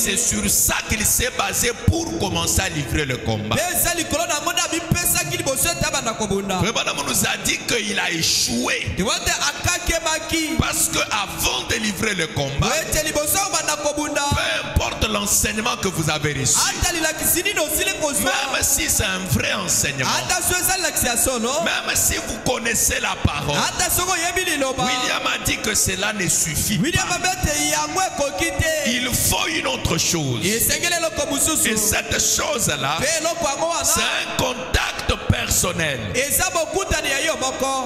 c'est sur ça qu'il s'est basé pour commencer à livrer le combat. On nous a dit qu'il a échoué. Parce qu'avant de livrer le combat, peu importe l'enseignement que vous avez reçu, même si c'est un vrai enseignement, même si vous connaissez la parole, William a dit que cela ne suffit pas. Il faut une autre chose. Et cette chose-là, c'est un contact personnel.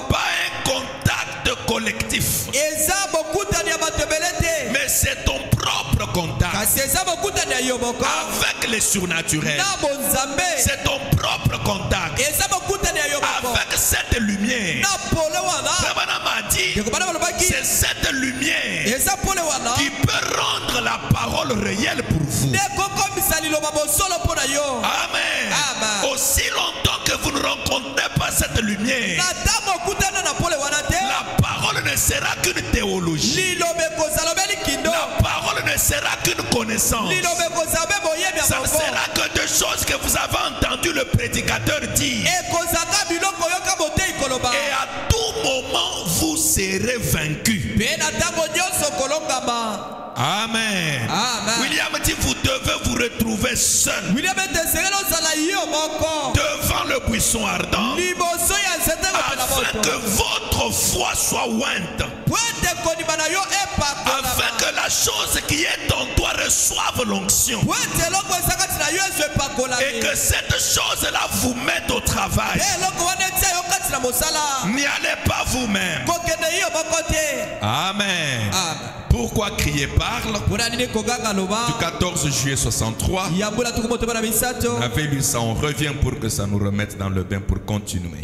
Pas un contact collectif. Mais c'est ton propre contact avec les surnaturels. C'est ton propre contact avec cette lumière. M'a dit, c'est cette lumière qui peut rendre la parole réelle pour vous. Amen. Aussi longtemps que vous ne rencontrez pas cette lumière, la parole ne sera qu'une théologie. La parole ne sera qu'une connaissance. Ça ne sera que des choses que vous avez entendu le prédicateur dire. Et à tout moment, vous serez vaincu. Amen. William dit, vous devez vous retrouver seul devant le buisson ardent afin que votre foi soit ointe, afin que la chose qui est en toi reçoive l'onction et que cette chose-là vous mette au travail. N'y allez pas vous-même. Amen. Pourquoi crier parle? Du 14 juillet 63. On avait lu ça, on revient pour que ça nous remette dans le bain pour continuer.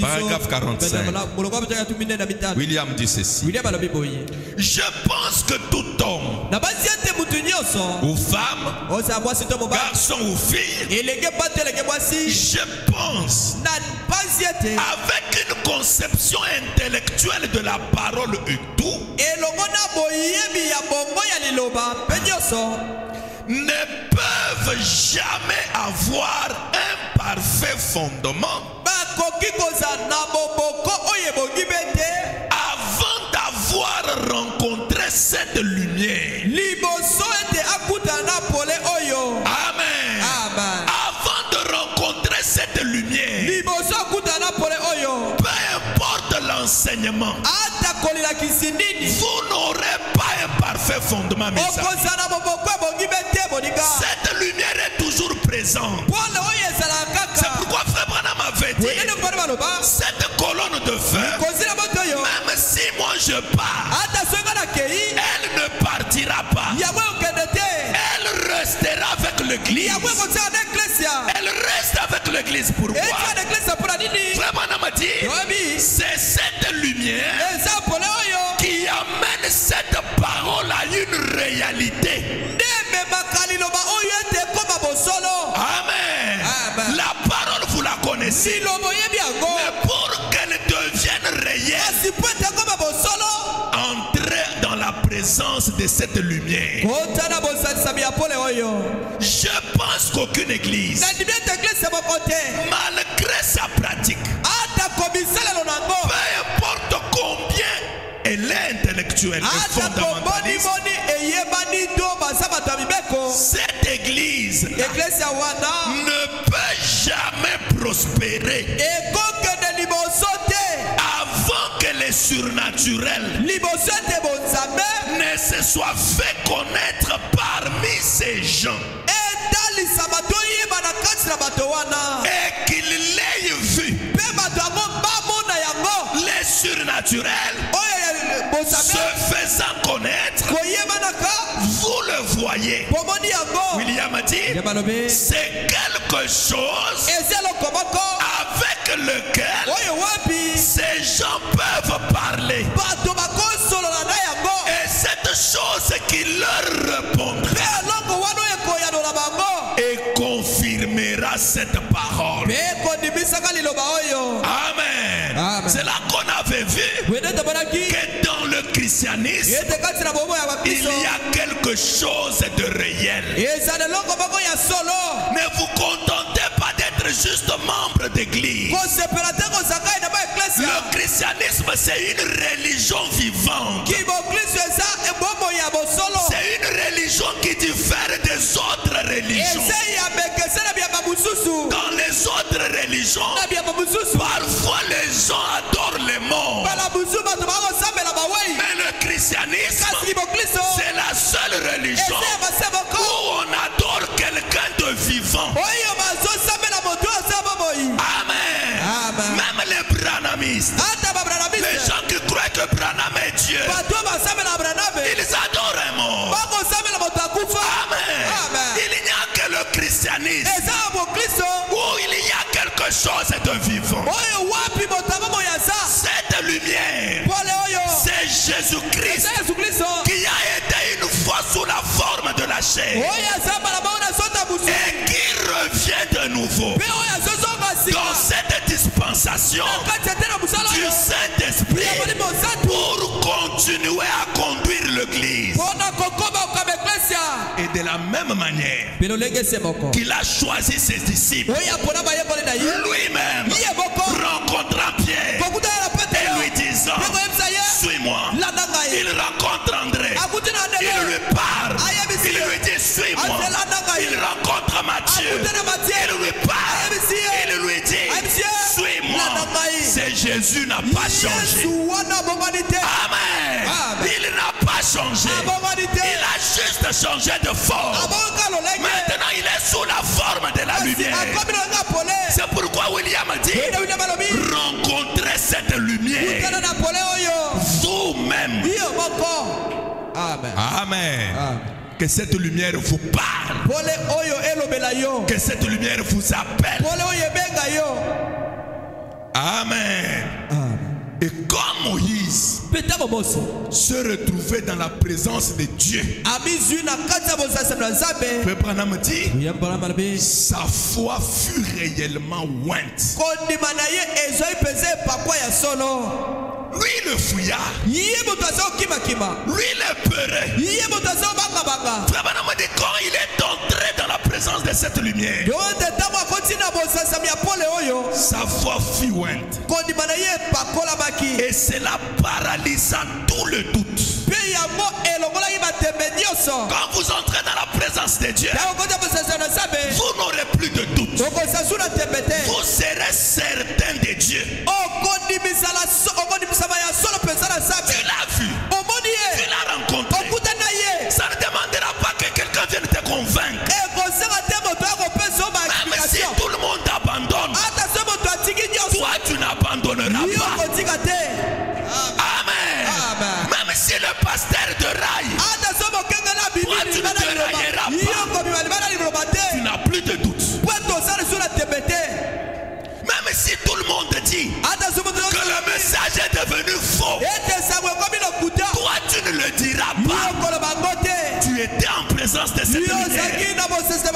Paragraphe 45. William dit ceci. Je pense que tout homme ou femme, garçon ou fille, je pense avec une conception intellectuelle de la parole et tout, ne peuvent jamais avoir un parfait fondement avant d'avoir rencontré cette lumière. Amen. Avant de rencontrer cette lumière, peu importe l'enseignement, vous n'aurez pas un parfait fondement. Cette lumière est toujours présente. C'est pourquoi Frère Branham avait dit, cette colonne de feu, même si moi je pars, elle ne partira pas. Elle restera avec l'église. Elle reste avec l'église. Pourquoi? Frère Branham a dit, c'est cette lumière qui amène cette parole à une réalité. Amen. La parole, vous la connaissez. Mais pour qu'elle devienne réelle, entrez dans la présence de cette lumière. Je pense qu'aucune église, malgré sa pratique, peu importe combien elle est intellectuelle et fondamentaliste, cette église ne peut jamais prospérer avant que les surnaturels ne se soient fait connaître parmi ces gens et qu'ils l'aient vu. Les surnaturels se faisant connaître, vous le voyez. William a dit, c'est quelque chose avec lequel ces gens peuvent parler. Et cette chose qui leur répondra et confirmera cette parole. Amen. C'est là qu'on avait vu que dans le christianisme, christianisme, il y a quelque chose de réel. Ne vous contentez pas d'être juste membre d'église. Le christianisme, c'est une religion vivante. C'est une religion qui diffère des autres religions. Dans les autres religions, parfois les gens adorent les morts. Mais le christianisme, c'est la seule religion où on adore quelqu'un de vivant. Amen. Même les branhamistes, les gens qui croient que Branham est Dieu, ils adorent un mort. Amen. Il n'y a que le christianisme où il y a quelque chose de vivant. Cette lumière, c'est Jésus-Christ qui a été une fois sous la forme de la chair et qui revient de nouveau dans cette dispensation du Saint-Esprit pour continuer à conduire l'Église. Et de la même manière qu'il a choisi ses disciples, lui-même rencontrant Pierre et lui disant, suis-moi. Il rencontre André, il lui parle, il lui dit, suis-moi. Il rencontre Matthieu, il lui parle, il lui dit, suis-moi. C'est Jésus n'a pas changé. Amen. Il n'a pas changé. Il a juste changé de forme. Maintenant il est sous la forme de la lumière. C'est pourquoi William a dit, rencontrez cette lumière vous-même. Amen. Amen. Que cette lumière vous parle. Que cette lumière vous appelle. Amen. Et comme Moïse se retrouvait dans la présence de Dieu, Frère Branham dit, sa foi fut réellement ointe. Lui le fouillard, lui le peureux. Frère Branham dit, quand il est entré dans la présence de cette lumière, sa foi fut ointe. Et cela paralysant tout le doute. Quand vous entrez dans la présence de Dieu, vous n'aurez plus de doute. Vous serez certain de Dieu. Tu l'as vu, tu l'as rencontré. Ça ne demandera pas que quelqu'un vienne te convaincre. Même si tout le monde abandonne, toi tu n'abandonneras pas. Amen. Même si le pasteur te raille, toi tu ne te railleras pas. Tu n'as plus de doute. Même si tout le monde dit que le message est devenu faux, toi tu ne le diras pas. Tu étais en présence de cette lumière.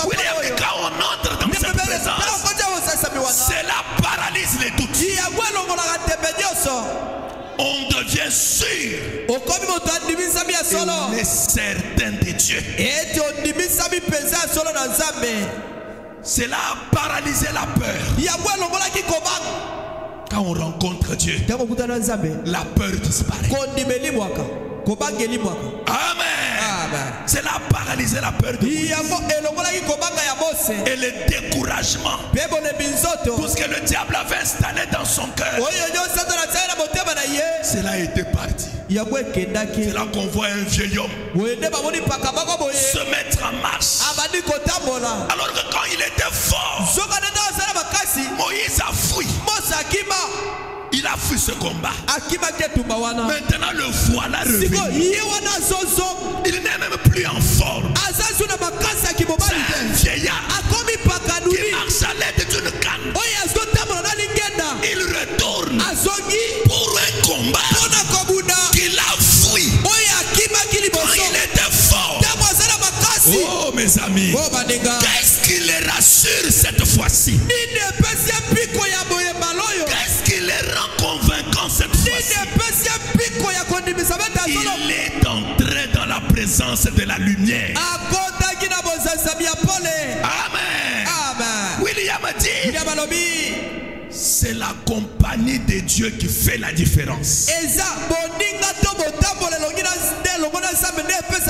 William, quand on entre dans cette présence, cela paralyse les doutes. On devient sûr. On est certain de Dieu. Cela a paralysé la peur. Quand on rencontre Dieu, la peur disparaît. Amen. Cela a paralysé la peur de Moïse. Et le découragement. Tout ce que le diable avait installé dans son cœur, cela a été parti. C'est là qu'on voit un vieil homme se mettre en marche. Alors que quand il était fort, Moïse a fui. Il a fui ce combat. Maintenant le voilà revenu. Il n'est même plus en forme. C'est un vieillard qui marche à l'aide d'une canne. Il retourne pour un combat qu'il a fui. Quand il était fort. Oh mes amis, qu'est-ce qui les rassure cette fois-ci? Qu'est-ce qui les rend convaincants cette fois-ci? Il est entré dans la présence de la lumière. Amen. William a dit, c'est la compagnie de Dieu qui fait la différence.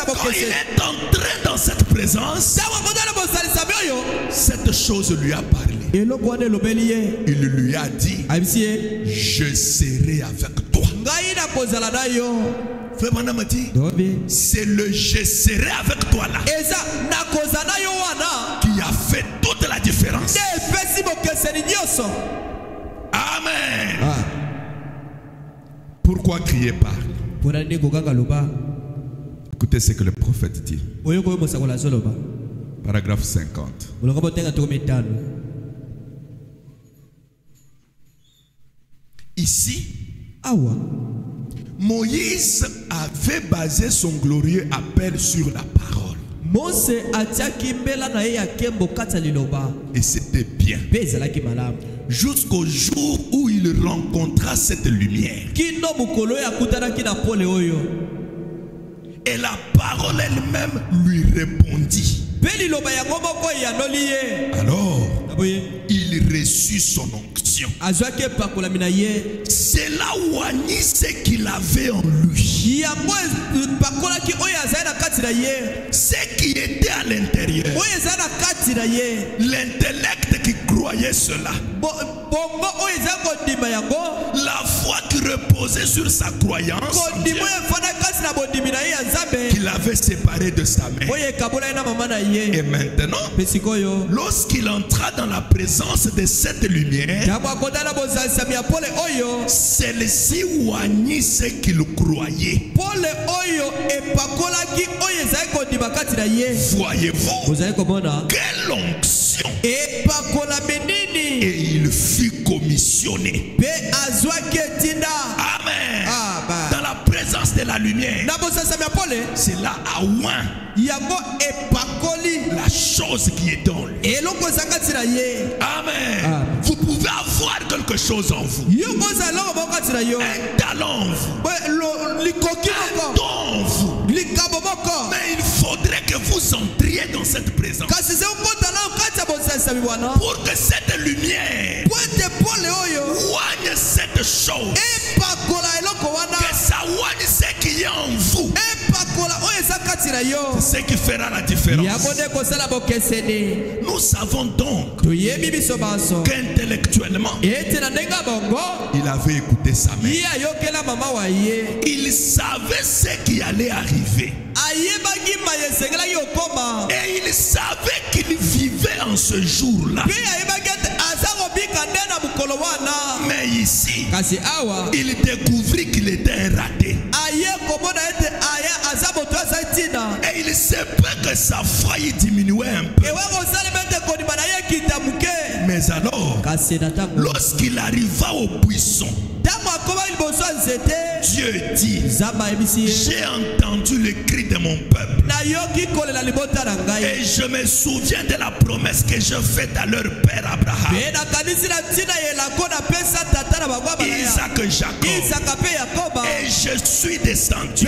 Quand il est entré dans cette présence, cette chose lui a parlé. Il lui a dit, je serai avec toi. Frère Branham a dit, c'est le je serai avec toi là qui a fait toute la différence. Amen. Pourquoi crier pas? Écoutez ce que le prophète dit. Paragraphe 50. Ici, Moïse avait basé son glorieux appel sur la parole. Et c'était bien. Jusqu'au jour où il rencontra cette lumière. Et la parole elle-même lui répondit. Alors, il reçut son onction. Cela oignit ce qu'il avait en lui. Ce qui était à l'intérieur. L'intellect qui croyait cela. La foi qui reposait sur sa croyance. Qu'il avait séparé de sa mère. Et maintenant, lorsqu'il entra dans la présence de cette lumière, celle-ci oignit ce qu'il croyait. Voyez-vous quelle onction. Et il fut commissionné. Amen. Dans la présence de la lumière, c'est là à oint la chose qui est dans lui. Amen. Vous pouvez avoir quelque chose en vous. Un talent en vous. Un don en vous. Mais il faudrait que vous entriez dans cette présence. Pour que cette lumière oigne cette chose. Que ça oigne ce qui est en vous. C'est ce qui fera la différence. Nous savons donc qu'intellectuellement, il avait écouté sa mère. Il savait ce qui allait arriver. Et il savait qu'il vivait en ce jour-là. Mais ici, il découvrit qu'il était un raté. Et il sait pas que sa foi diminuait un peu. Mais alors, lorsqu'il arriva au buisson, Dieu dit, j'ai entendu le cri de mon peuple. Et je me souviens de la promesse que je faite à leur père Abraham, Isaac et Jacob. Et je suis descendu.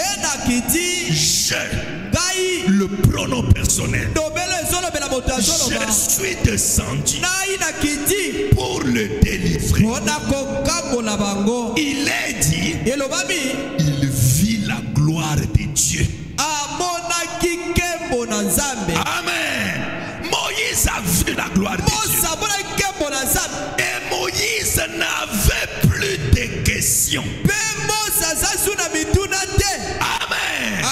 Je, le pronom personnel, je suis descendu pour le délivrer. Il est dit, il vit la gloire de Dieu. Amen. Moïse a vu la gloire de Dieu. Et Moïse n'avait plus de questions. Amen.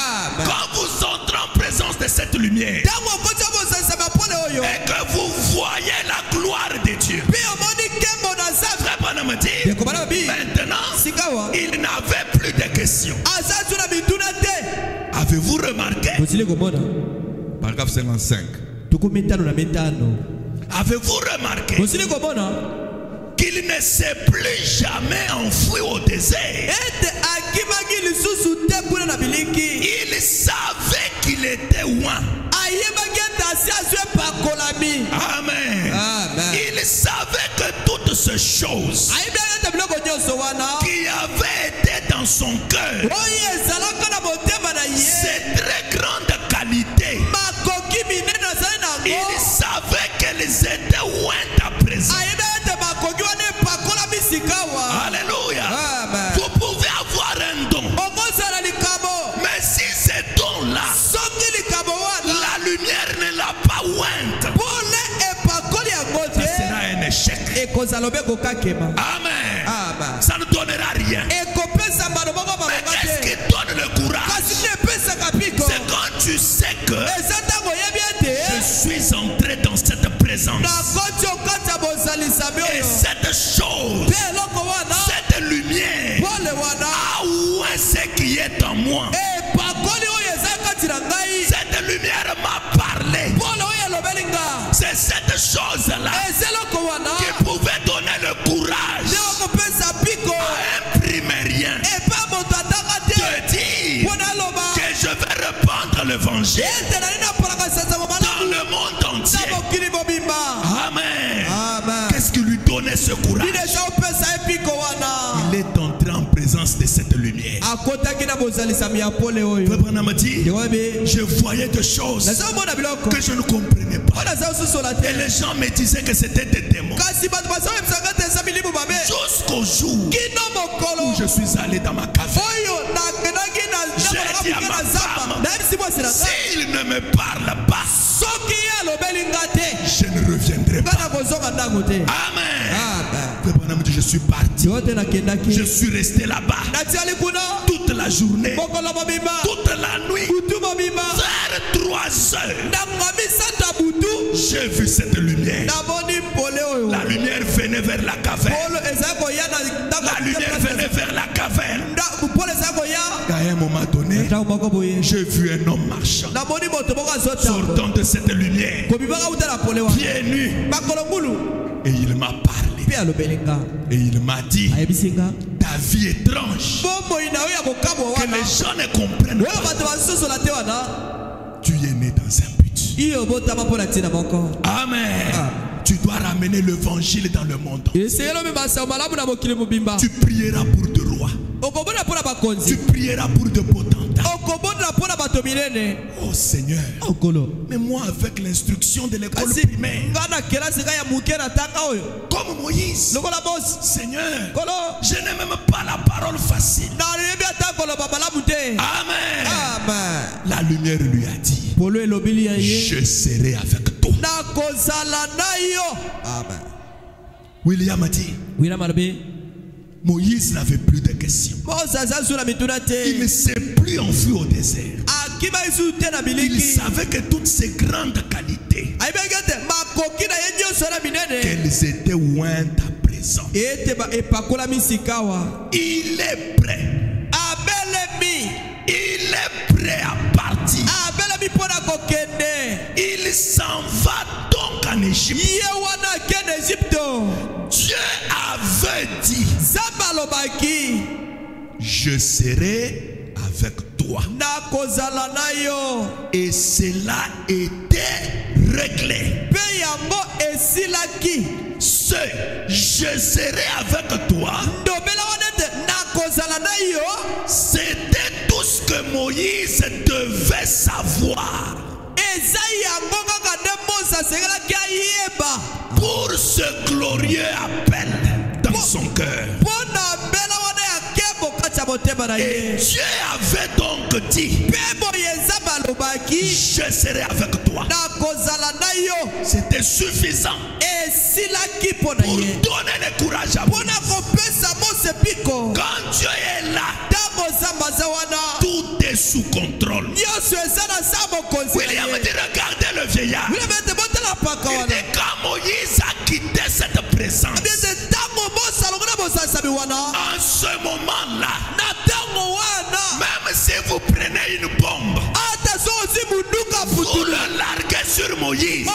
Quand vous entrez en présence de cette lumière et que vous voyez la gloire de Dieu, maintenant il n'avait plus de questions. Avez-vous remarqué? Paragraphe 55. Avez-vous remarqué qu'il ne s'est plus jamais enfoui au désert? Il savait qu'il était loin. Amen. Il savait que toutes ces choses qui avait été dans son cœur. C'est très grande qualité. Il savait qu'elles étaient ointes à présent. Alléluia. Vous pouvez avoir un don. Mais si ce don-là, la lumière ne l'a pas ointe, ça sera un échec. Amen. Ça ne donnera rien. Mais qu'est-ce qui donne le courage? C'est quand tu sais que je suis entré dans cette présence. Et cette chose, cette lumière, ce qui est en moi, cette lumière m'a parlé. C'est cette chose-là qui pouvait donner le courage à un primérien de dire que je vais répandre l'évangile dans le monde entier. Amen. Qu'est-ce qui lui donnait ce courage? Il est entré en présence de cette lumière. Je voyais des choses que je ne comprenais pas. Et les gens me disaient que c'était des démons. Jusqu'au jour où je suis allé dans ma caverne. J'ai dit à ma femme, s'il ne me parle pas, je ne reviendrai pas. Amen. Je suis parti. Je suis resté là-bas toute la journée, toute la nuit. Vers 3 heures, j'ai vu cette lumière. La lumière venait vers la caverne. La lumière venait vers la caverne. À un moment donné, j'ai vu un homme marchant, sortant de cette lumière, pieds nus. Et il m'a parlé. Et il m'a dit, ta vie étrange, que les gens ne comprennent pas. Tu es né dans un but. Amen. Tu dois ramener l'évangile dans le monde. Tu prieras pour de rois. Tu prieras pour de potentats. Oh Seigneur. Mais moi, avec l'instruction de l'école primaire, comme Moïse, Seigneur, je n'ai même pas la parole facile. Amen. La lumière lui a dit, je serai avec toi. Amen. William a dit, Moïse n'avait plus de questions. Il ne s'est plus enfui au désert. Il savait que toutes ces grandes qualités, qu'elles étaient ointes à présent. Il est prêt. Il est prêt à partir. Il s'en va donc en Égypte. Dieu avait dit, je serai avec toi. Et cela était réglé. Ce je serai avec toi, c'était tout ce que Moïse devait savoir pour ce glorieux appel dans son cœur. Et Dieu avait donc dit, je serai avec toi. C'était suffisant pour donner le courage à Moïse. Quand Dieu est là, tout est sous contrôle. William dit, regardez le vieillard. Il dit, quand Moïse a quitté cette présence, en ce moment-là, même si vous prenez une bombe, vous le larguez sur Moïse,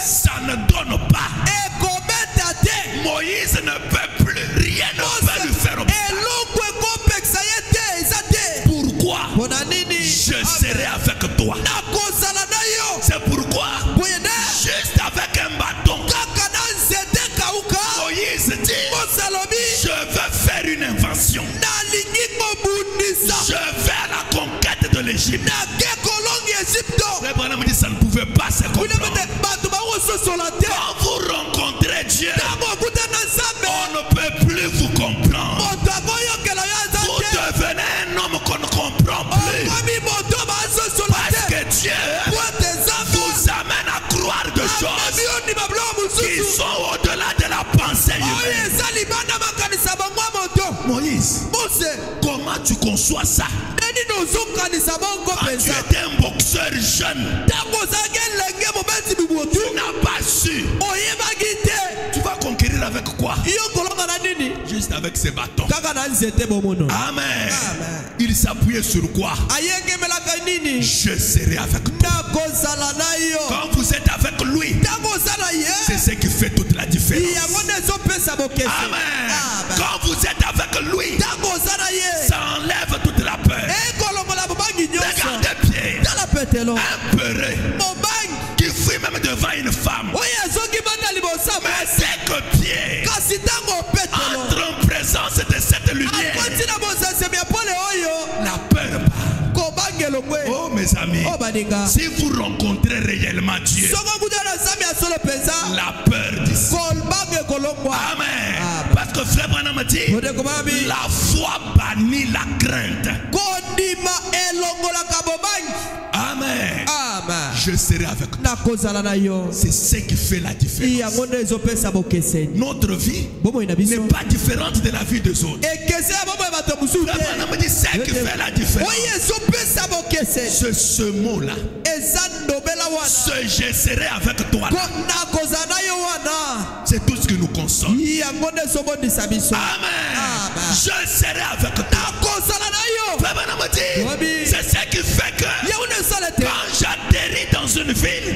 ça ne donne pas. Moïse ne peut plus, rien ne peut lui faire obstacle. Pourquoi? Je serai avec toi. C'est pourquoi, juste avec un bâton, Moïse dit, pas se comprendre. Quand vous rencontrez Dieu, on ne peut plus vous comprendre. Vous devenez un homme qu'on ne comprend plus. Parce que Dieu vous amène à croire de choses qui sont au-delà de la pensée humaine. Moïse, comment tu conçois ça? Tu étais un boxeur jeune. Tu n'as pas su. Tu vas conquérir avec quoi? Juste avec ses bâtons. Amen. Il s'appuyait sur quoi? Je serai avec toi. Quand vous êtes avec lui, c'est ce qui fait toute la différence. Amen. Quand vous êtes avec lui, ça enlève toute la peur. Regardez Pierre, un peureux qui fuit même devant une femme. Mais c'est que Pierre entre en présence de cette lumière, la peur part. Oh mes amis, si vous rencontrez réellement Dieu, la peur disparaît. Amen. Parce que frère Branham dit, la foi bannit la crainte. Amen. Je serai avec toi. C'est ce qui fait la différence. Notre vie n'est pas différente de la vie des autres. Frère Branham dit, ce qui fait la différence, c'est ce mot-là. Je serai avec toi là. C'est tout ce que nous consomme. Amen. Je serai avec toi. C'est ce qui fait que quand j'atterris dans une ville,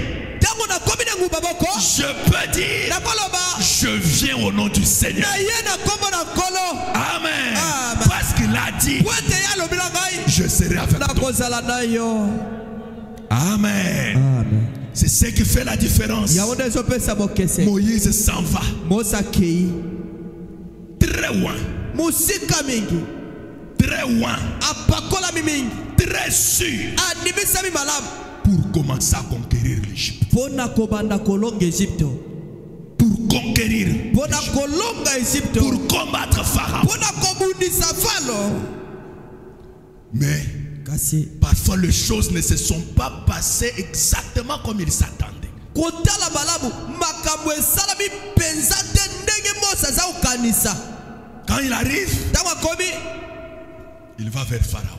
je peux dire, je viens au nom du Seigneur. Amen. Parce qu'il a dit, je serai avec toi. Amen. C'est ce qui fait la différence. Moïse s'en va très loin. Très loin. Très sûr. Pour commencer à conquérir l'Égypte. Pour conquérir l'Égypte. Pour combattre Pharaon. Mais parfois les choses ne se sont pas passées exactement comme il s'attendait. Quand il arrive, il va vers Pharaon.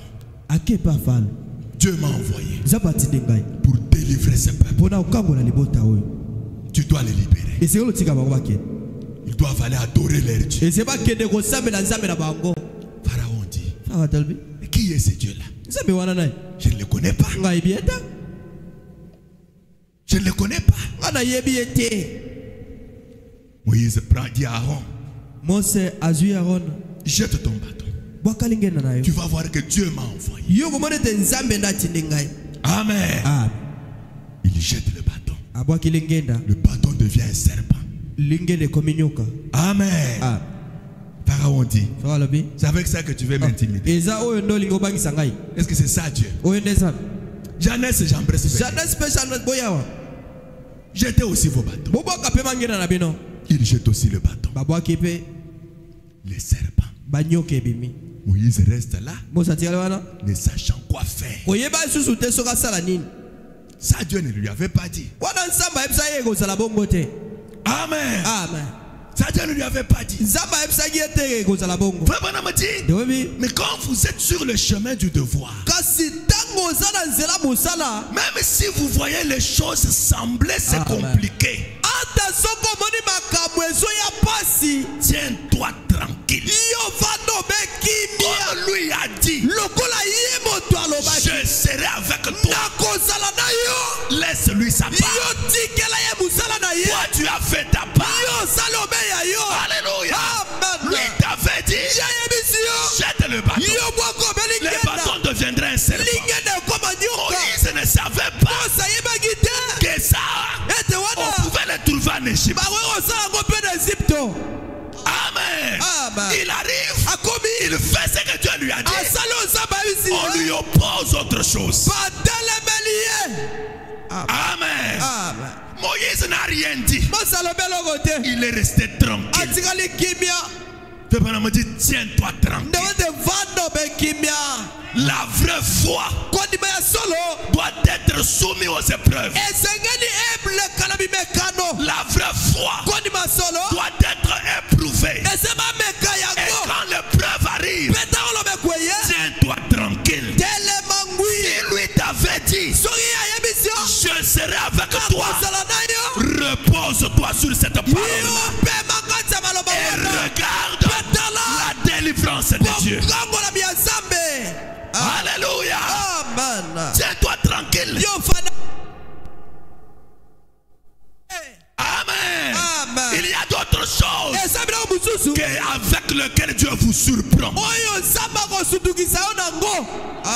Dieu m'a envoyé pour délivrer ce peuple. Tu dois les libérer. Ils doivent aller adorer leur Dieu. Pharaon dit, mais qui est ce Dieu-là? Je ne le connais pas. Je ne le connais pas. Moïse dit à Aaron, jette ton bâton. Tu vas voir que Dieu m'a envoyé. Amen. Il jette le bâton. Le bâton devient un serpent. Amen. Pharaon dit, c'est avec ça que tu veux m'intimider. Est-ce que c'est ça Dieu? Jeannesse et Jean-Bresse. Jetez aussi vos bâtons. Il jette aussi le bâton. Les serpents. Moïse reste là, ne sachant quoi faire. Ça Dieu ne lui avait pas dit. Amen. Ça Dieu ne lui avait pas dit. Mais quand vous êtes sur le chemin du devoir, même si vous voyez les choses sembler se compliquer, tiens-toi tranquille. Comme lui a dit, je serai avec toi. Laisse-lui sa part. Toi tu as fait ta part. Alléluia. Lui t'avait dit, jette le bâton. Le bâton deviendra un serpent. Moïse ne savait pas que ça, on pouvait le trouver en Égypte. Amen. Il arrive, il fait ce que Dieu lui a dit. On lui oppose autre chose. Amen. Moïse n'a rien dit. Il est resté tranquille. Fais-moi me dire, tiens-toi tranquille. La vraie foi doit être soumise aux épreuves. La vraie foi doit être éprouvée. Et quand l'épreuve arrive, tiens-toi tranquille. Si lui t'avait dit, je serai avec toi, repose-toi sur cette parole et regarde la délivrance de Dieu. Alléluia. Tiens-toi tranquille. Amen. Il y a d'autres choses avec lesquelles Dieu vous surprend.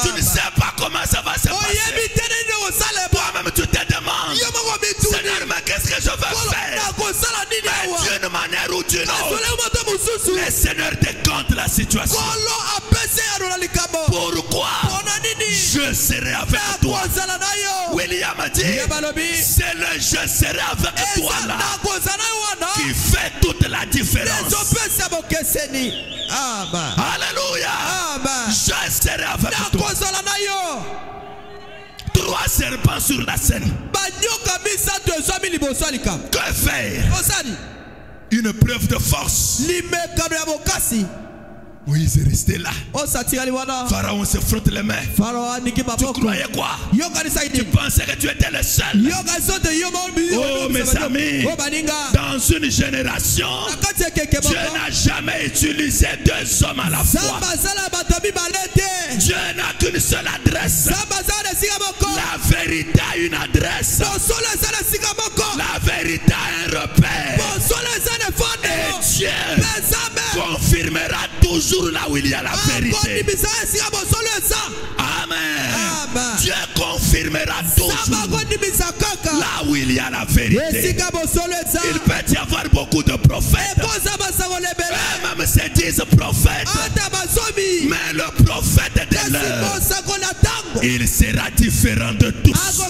Tu ne sais pas comment ça va se passer. Toi-même tu te demandes, Seigneur, mais qu'est-ce que je vais faire? Mais d'une manière ou d'une autre, le Seigneur décompte la situation. Pourquoi? Je serai avec toi. William a dit, c'est le je serai avec toi là qui fait toute la différence. Alléluia. Je serai avec toi. 3 serpents sur la scène. Que faire? Une preuve de force. Moïse est resté là. Pharaon se frotte les mains. Tu croyais quoi? Tu pensais que tu étais le seul? Oh mes amis, dans une génération, Dieu n'a jamais utilisé 2 hommes à la fois. Dieu n'a qu'une seule adresse. La vérité a une adresse. La vérité a un repère. Et Dieu confirmera toujours là où il y a la vérité. Amen. Dieu confirmera toujours là où il y a la vérité. Il peut y avoir beaucoup de prophètes. Même se disent prophètes. Mais le prophète de l'heure, il sera différent de tous.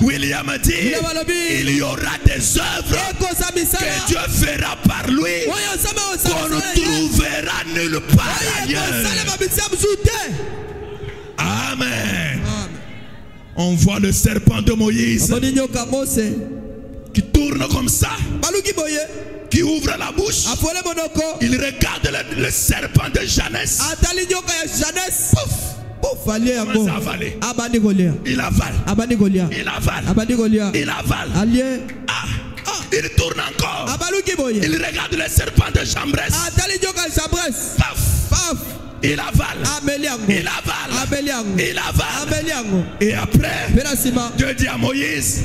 William dit, il y aura des œuvres que Dieu fera par lui qu'on ne trouvera nulle part ailleurs. Amen. On voit le serpent de Moïse qui tourne comme ça, qui ouvre la bouche. Il regarde le serpent de Janès. Il avale. Il tourne encore. Il regarde le serpent de Jambres. Il avale. Et après, Dieu dit à Moïse,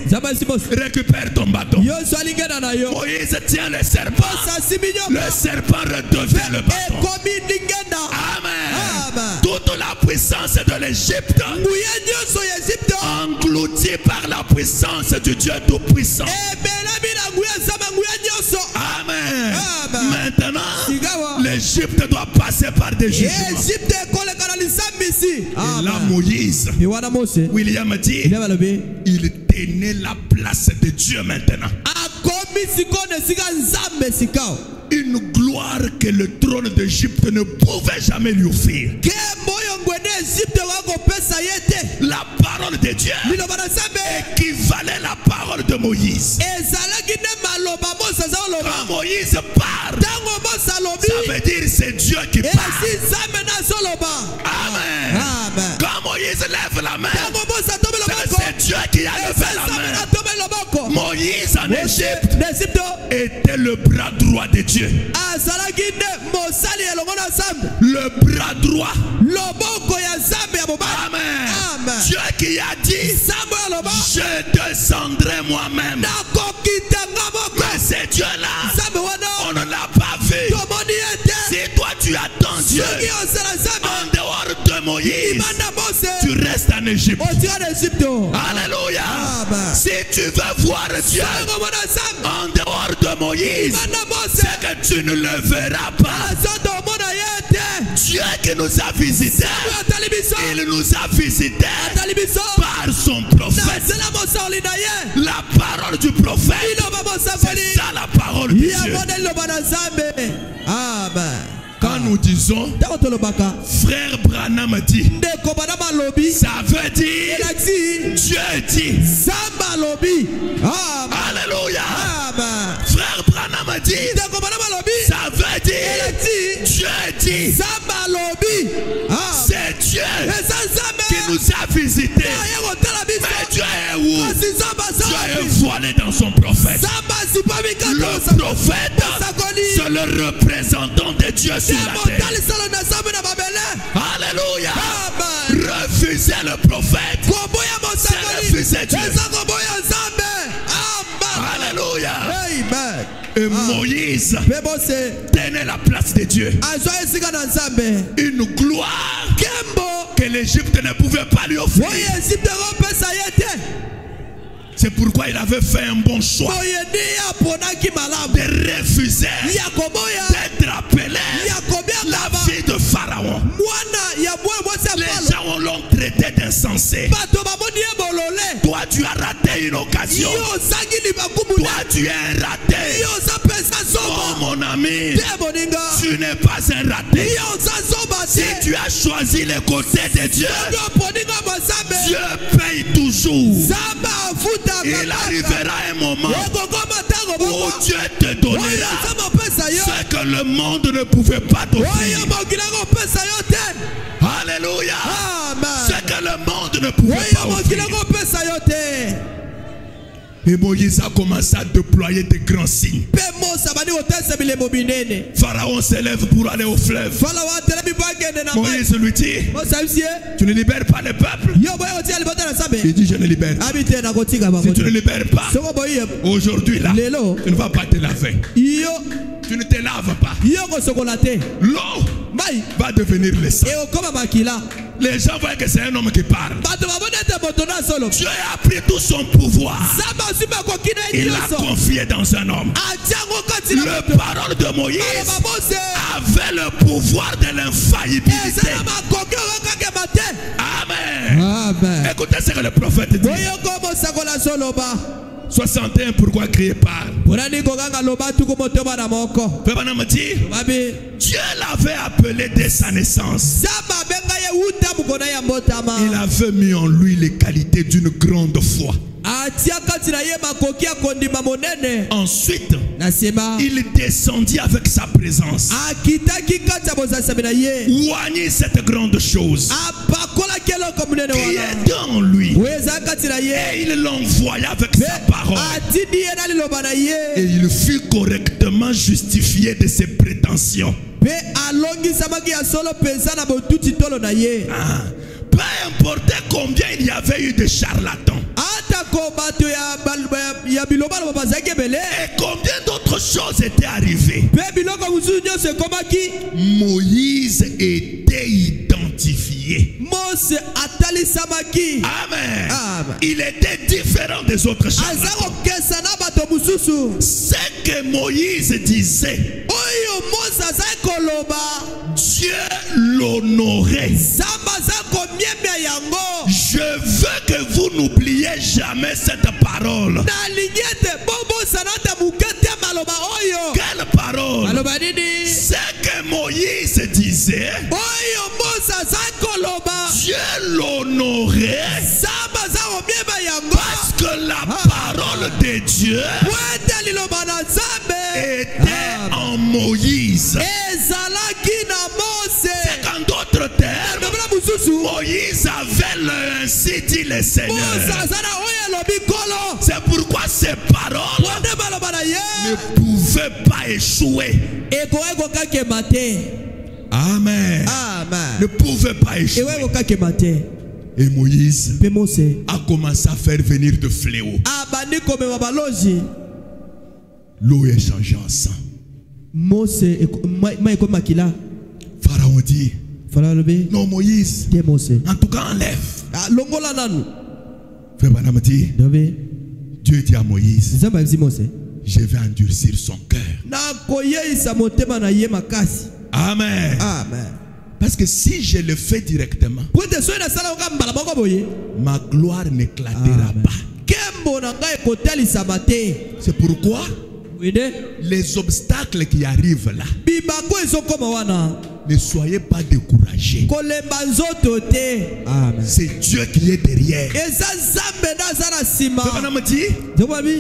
récupère ton bâton. Moïse tient le serpent. Le serpent redevient le bâton. Amen. Toute la puissance de l'Égypte engloutie par la puissance du Dieu Tout-Puissant. Amen. Maintenant, l'Égypte doit passer par des jugements. Et là, Moïse, William dit, il tenait la place de Dieu maintenant. Une gloire que le trône d'Égypte ne pouvait jamais lui offrir. La parole de Dieu équivalait la parole de Moïse. Quand Moïse parle, ça veut dire c'est Dieu qui parle. Amen. Quand Moïse lève la main, c'est Dieu qui a levé la main. Moïse en Égypte était le bras droit de Dieu. Le bras droit. Amen. Dieu qui a dit, je descendrai moi-même. Mais c'est Dieu là, on ne l'a pas vu. Si toi tu attends Dieu en dehors de Moïse, tu restes en Égypte. Alléluia. Si tu veux voir Dieu en dehors de Moïse, c'est que tu ne le verras pas. Dieu qui nous a visités, il nous a visités par son prophète. La parole du prophète, c'est ça la parole de Dieu. Quand nous disons frère Branham dit, ça veut dire Dieu dit. Alléluia. Frère Branham dit, ça veut dire Dieu dit. C'est Dieu qui nous a visités. Mais Dieu est où? Dieu est voilé dans son prophète. Le prophète, c'est le représentant de Dieu sur la terre. Alléluia. Refuser le prophète, c'est refuser Dieu. Alléluia. Et Moïse tenait la place de Dieu. Une gloire que l'Égypte ne pouvait pas lui offrir. C'est pourquoi il avait fait un bon choix de refuser d'être appelé la fille de Pharaon. Les gens l'ont traité d'insensé. Toi tu as raté une occasion. Toi tu es un raté. Oh mon ami, tu n'es pas un raté. Si tu as choisi les côtés de Dieu, Dieu paye toujours. Il arrivera un moment où Dieu te donnera ce que le monde ne pouvait pas t'offrir. Alléluia. Ce que le monde ne pouvait pas offrir. Et Moïse a commencé à déployer des grands signes. Pharaon s'élève pour aller au fleuve. Moïse lui dit, tu ne libères pas le peuple. Il dit, je ne libère pas. Si tu ne libères pas, aujourd'hui là, tu ne vas pas te laver. Tu ne te laves pas. L'eau va devenir le sang. Les gens voient que c'est un homme qui parle. Dieu a pris tout son pouvoir. Il l'a confié dans un homme. Le parole de Moïse avait le pouvoir de l'infaillibilité. Amen. Écoutez ce que le prophète dit. 61, pourquoi crier parle? Dieu l'avait appelé dès sa naissance. Il avait mis en lui les qualités d'une grande foi. Ensuite, il descendit avec sa présence. Oignit cette grande chose qui est dans lui. Et il l'envoya avec sa parole. Et il fut correctement justifié de ses prétentions. Peu importe combien il y avait eu de charlatans. Et combien d'autres choses étaient arrivées. Moïse était identifié. Amen. Il était différent des autres charlatans. Ce que Moïse disait, Dieu l'honorait. Je veux que vous n'oubliez jamais cette parole. Quelle parole? Ce que Moïse disait, Dieu l'honorait parce que la parole de Dieu était en Moïse. C'est qu'en d'autres termes, Moïse avait ainsi dit le Seigneur. C'est pourquoi ces paroles ne pouvaient pas échouer. Amen. Ne pouvaient pas échouer. Et Moïse a commencé à faire venir de fléaux. L'eau est changée en sang. Pharaon dit, non Moïse, en tout cas enlève. Frère Branham dit, Dieu dit à Moïse, je vais endurcir son cœur. Amen. Parce que si je le fais directement, ma gloire n'éclatera pas. C'est pourquoi les obstacles qui arrivent là, ne soyez pas découragés. C'est Dieu qui est derrière.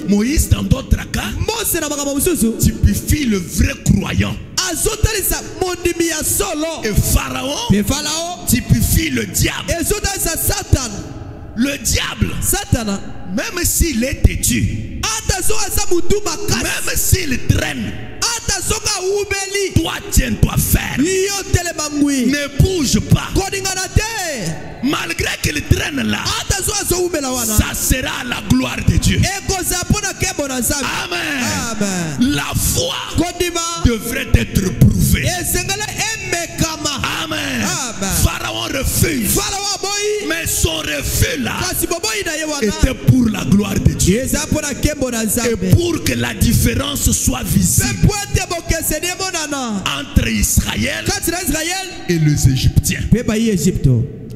Moïse, dans d'autres cas, typifie le vrai croyant. Et Pharaon typifie le diable. Le diable, même s'il est têtu, même s'il traîne, toi tiens-toi ferme. Ne bouge pas. Malgré qu'il traîne là, ça sera la gloire de Dieu. Amen. La foi devrait être prouvée. Amen. Pharaon refuse. Mais son refus là était pour la gloire de Dieu. Et pour que la différence soit visible entre Israël et les Égyptiens.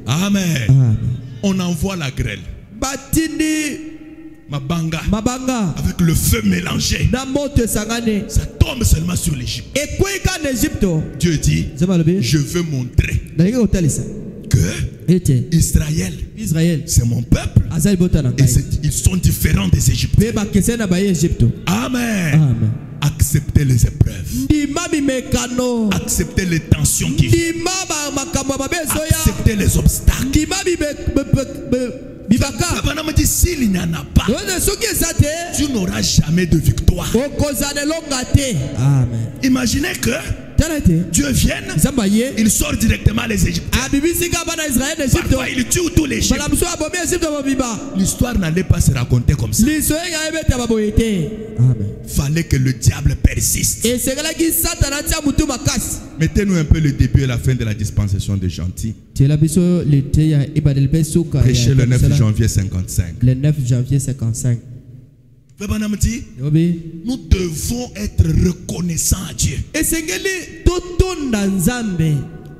Amen. On envoie la grêle. Mabanga. Avec le feu mélangé. Ça tombe seulement sur l'Égypte. Dieu dit, je veux montrer que Israël, c'est mon peuple. Et ils sont différents des Égyptiens. Amen. Acceptez les épreuves. Acceptez les tensions qui viennent. Acceptez les obstacles. S'il n'y en a pas, tu n'auras jamais de victoire. Amen. Imaginez que Dieu vienne, il sort directement les Égyptiens. Parfois il tue tous les Égyptiens. L'histoire n'allait pas se raconter comme ça. Fallait que le diable persiste. Mettez-nous un peu le début et la fin de la dispensation des gentils. Prêchez le 9 janvier 55. Le 9 janvier 55. Nous devons être reconnaissants à Dieu.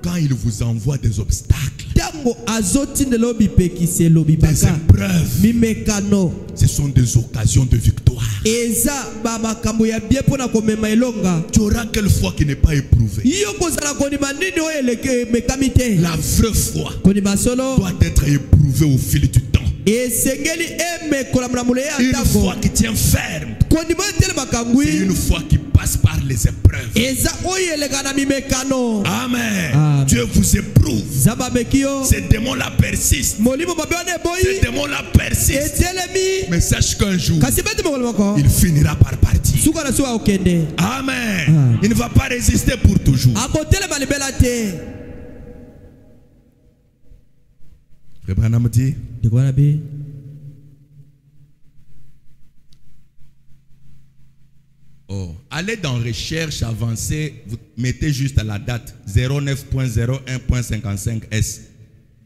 Quand il vous envoie des obstacles, des épreuves, ce sont des occasions de victoire. Tu auras quelle foi qui n'est pas éprouvée? La vraie foi doit être éprouvée au fil du temps. Une foi qui tient ferme, c'est une foi qui passe par les épreuves. Amen. Dieu vous éprouve. Ces démons-là persistent. Ces démons-là persistent. Mais sache qu'un jour, il finira par partir. Amen. Il ne va pas résister pour toujours. Rebranam dit, allez dans recherche avancée, vous mettez juste à la date 09.01.55S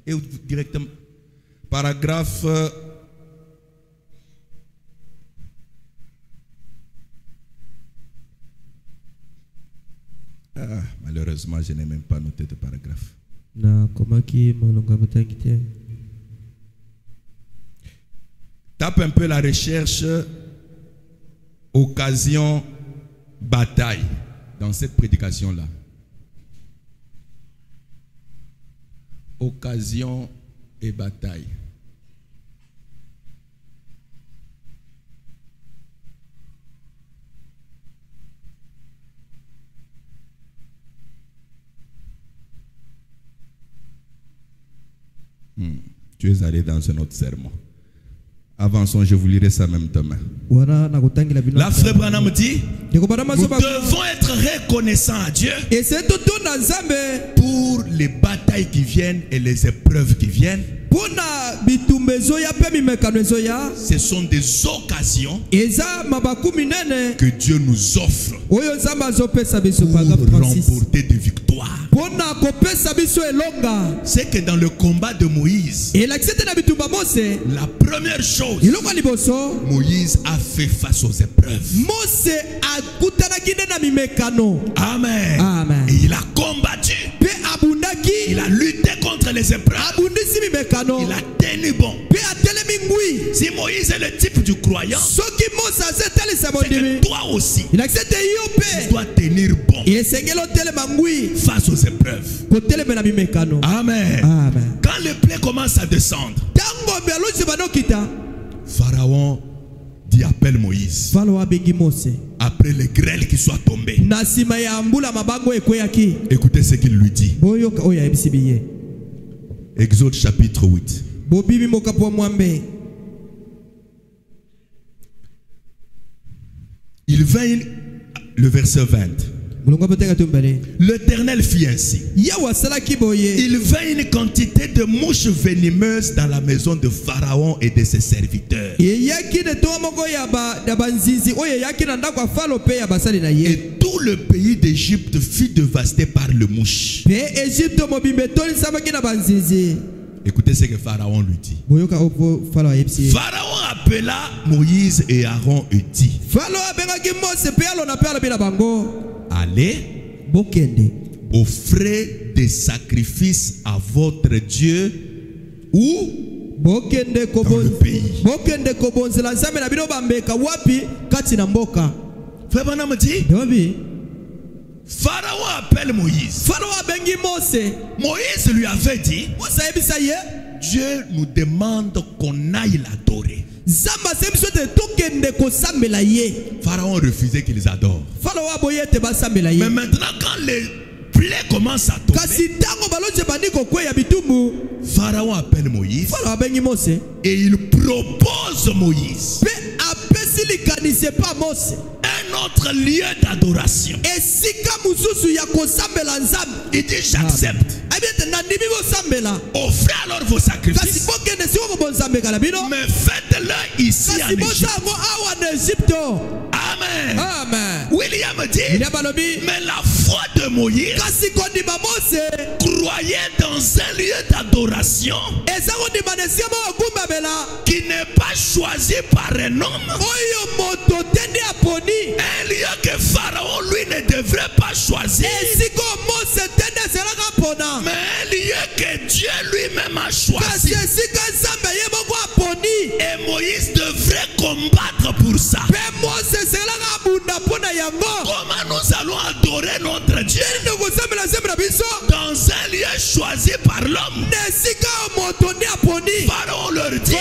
et directement paragraphe malheureusement je n'ai même pas noté de paragraphe. Tape un peu la recherche occasion bataille dans cette prédication là. Occasion et bataille. Tu es allé dans un autre sermon. Avançons, je vous lirai ça même demain. La frère Branham dit, nous devons être reconnaissants à Dieu pour les batailles qui viennent et les épreuves qui viennent. Ce sont des occasions que Dieu nous offre pour remporter des victoires. C'est que dans le combat de Moïse, la première chose, Moïse a fait face aux épreuves. Amen. Et il a combattu. Il a lutté contre les épreuves. Il a tenu bon. Si Moïse est le type du croyant, c'est que toi aussi, tu dois tenir bon face aux épreuves. Amen. Quand les plaies commencent à descendre, Pharaon dit appelle Moïse. Après les grêles qui soient tombées, écoutez ce qu'il lui dit. Exode chapitre 8. Il vint, le verset 20. L'Éternel fit ainsi. Il vint une quantité de mouches venimeuses dans la maison de Pharaon et de ses serviteurs. Et tout le pays d'Égypte fut dévasté par le mouche. Écoutez ce que Pharaon lui dit. Pharaon appela Moïse et Aaron et dit: allez, offrez des sacrifices à votre Dieu ou dans le pays. Frère Branham dit, Pharaon appelle Moïse. Moïse lui avait dit, Dieu nous demande qu'on aille l'adorer. Pharaon refusait qu'ils adorent. Mais maintenant quand les plaies commencent à tomber, Pharaon appelle Moïse et il propose Moïse un autre lieu d'adoration. Il dit j'accepte. Offrez alors vos sacrifices, mais faites-le ici en Égypte. Amen. William dit, mais la foi de Moïse croyait dans un lieu d'adoration qui n'est pas choisi par un homme, un lieu que Pharaon lui ne devrait pas choisir, mais un lieu que Dieu lui-même a choisi. Et Moïse devrait combattre pour ça. Comment nous allons adorer notre Dieu dans un lieu choisi par l'homme? Pharaon leur dit,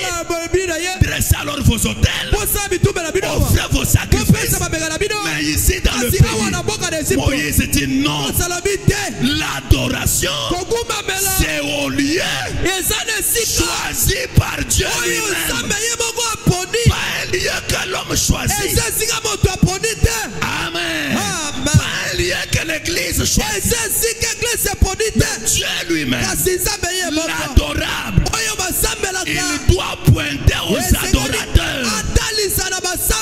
dressez alors vos autels, offrez vos sacrifices. Mais ici dans le pays, Moïse dit non, l'adoration c'est au lieu choisi par Dieu lui-même, pas un lieu que l'homme choisit. Amen. Pas un lieu que l'église choisit, mais Dieu lui-même, l'adorable. Il doit pointer aux adorateurs.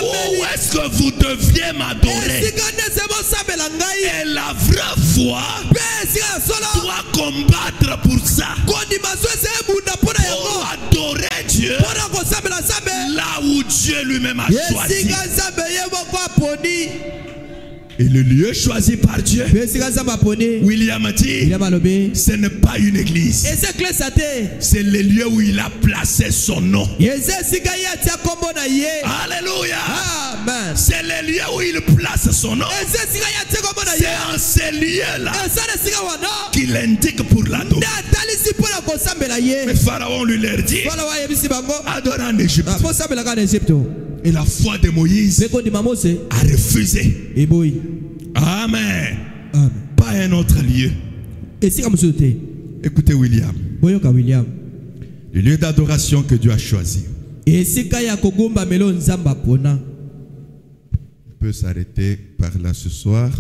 Où est-ce que vous deviez m'adorer? Et la vraie foi doit combattre pour ça, pour adorer Dieu là où Dieu lui-même a choisi. Et le lieu choisi par Dieu, William dit, ce n'est pas une église, c'est le lieu où il a placé son nom. Alléluia. C'est le lieu où il place son nom. C'est en ces lieux-là qu'il indique pour l'adorer. Mais Pharaon lui leur dit, adore en Égypte. Et la foi de Moïse a refusé. Amen. Pas un autre lieu. Écoutez William. Le lieu d'adoration que Dieu a choisi. On peut s'arrêter par là ce soir.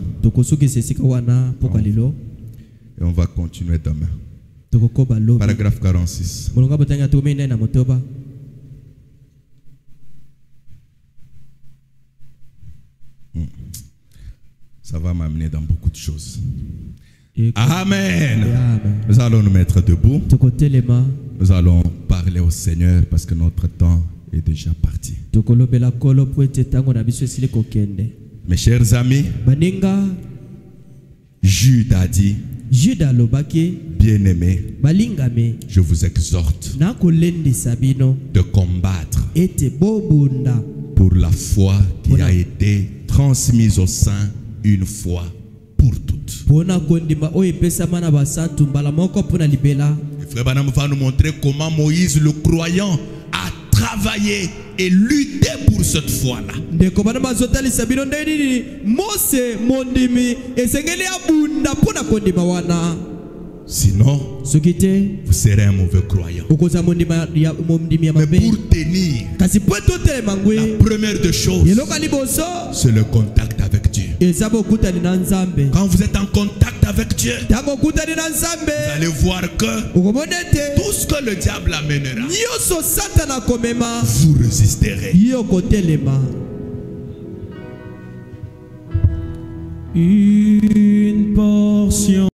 Et on va continuer demain. Paragraphe 46. Ça va m'amener dans beaucoup de choses. Amen. Nous allons nous mettre debout. Nous allons parler au Seigneur parce que notre temps est déjà parti. Mes chers amis, Jude a dit, Bien-aimés, je vous exhorte de combattre pour la foi qui a été transmise au sein une fois pour toutes. Frère Branham va nous montrer comment Moïse le croyant a travaillé et lutté pour cette foi-là. Sinon, vous serez un mauvais croyant. Mais pour tenir, la première des choses, c'est le contact avec Dieu. Quand vous êtes en contact avec Dieu, vous allez voir que tout ce que le diable amènera, vous résisterez. Une portion.